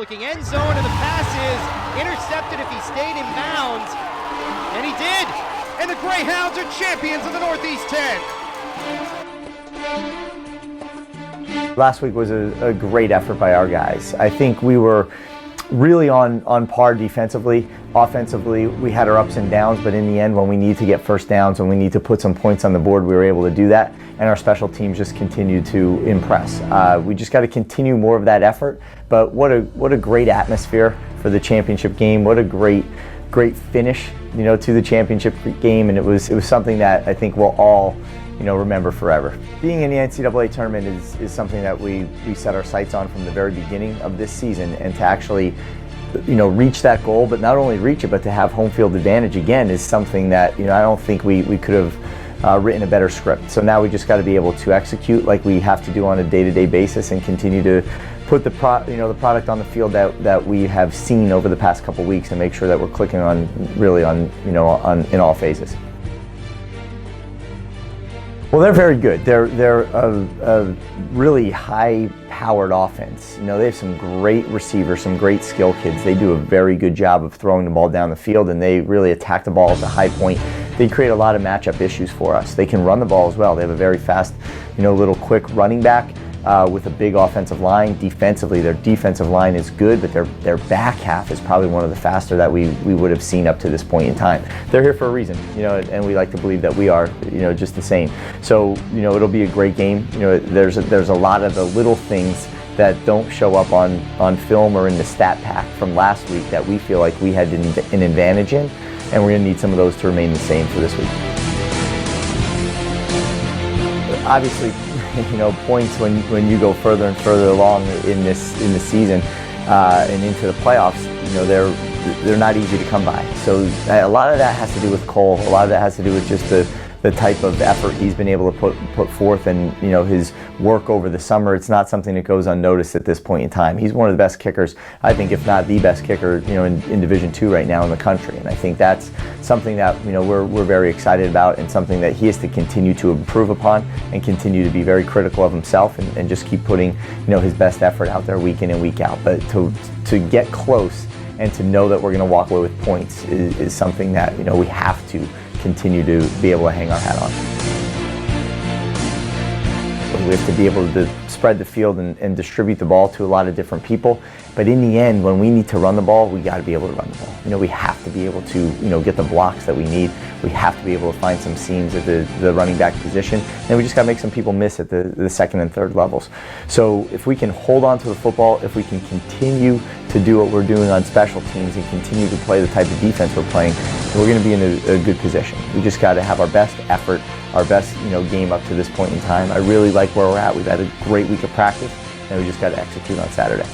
looking end zone, and the pass is intercepted if he stayed in bounds, and he did. And the Greyhounds are champions of the Northeast 10. Last week was a great effort by our guys. I think we were really on par defensively. Offensively, we had our ups and downs, but in the end, when we need to get first downs, when we need to put some points on the board, we were able to do that, and our special teams just continued to impress. We just got to continue more of that effort, but what a great atmosphere for the championship game. What a great finish, to the championship game, and it was something that I think we'll all remember forever. Being in the NCAA tournament is something that we set our sights on from the very beginning of this season, and to actually reach that goal, but not only reach it, but to have home field advantage again is something that I don't think we could have written a better script. So now we just got to be able to execute like we have to do on a day-to-day basis, and continue to put the product on the field that we have seen over the past couple weeks, and make sure that we're clicking on in all phases. Well, they're very good. They're a really high-powered offense. They have some great receivers, some great skill kids. They do a very good job of throwing the ball down the field, and they really attack the ball at the high point. They create a lot of matchup issues for us. They can run the ball as well. They have a very fast, little quick running back with a big offensive line. Defensively, their defensive line is good, but their back half is probably one of the faster that we would have seen up to this point in time. They're here for a reason, and we like to believe that we are, just the same. So, it'll be a great game. There's a lot of the little things that don't show up on film or in the stat pack from last week that we feel like we had an advantage in, and we're going to need some of those to remain the same for this week. Obviously, points when you go further and further along in the season and into the playoffs, they're not easy to come by. So a lot of that has to do with Cole. A lot of that has to do with just the type of effort he's been able to put forth, and his work over the summer. It's not something that goes unnoticed at this point in time. He's one of the best kickers, I think, if not the best kicker, in Division II right now in the country. And I think that's something that we're very excited about, and something that he has to continue to improve upon, and continue to be very critical of himself, and just keep putting his best effort out there week in and week out. But to get close and to know that we're going to walk away with points is something that we have to continue to be able to hang our hat on. We have to be able to spread the field and distribute the ball to a lot of different people. But in the end, when we need to run the ball, we got to be able to run the ball. We have to be able to get the blocks that we need. We have to be able to find some seams at the running back position, and we just got to make some people miss at the second and third levels. So if we can hold on to the football, if we can continue to do what we're doing on special teams, and continue to play the type of defense we're playing, we're going to be in a good position. We just got to have our best effort, our best game up to this point in time. I really like where we're at. We've had a great week of practice, and we just got to execute on Saturday.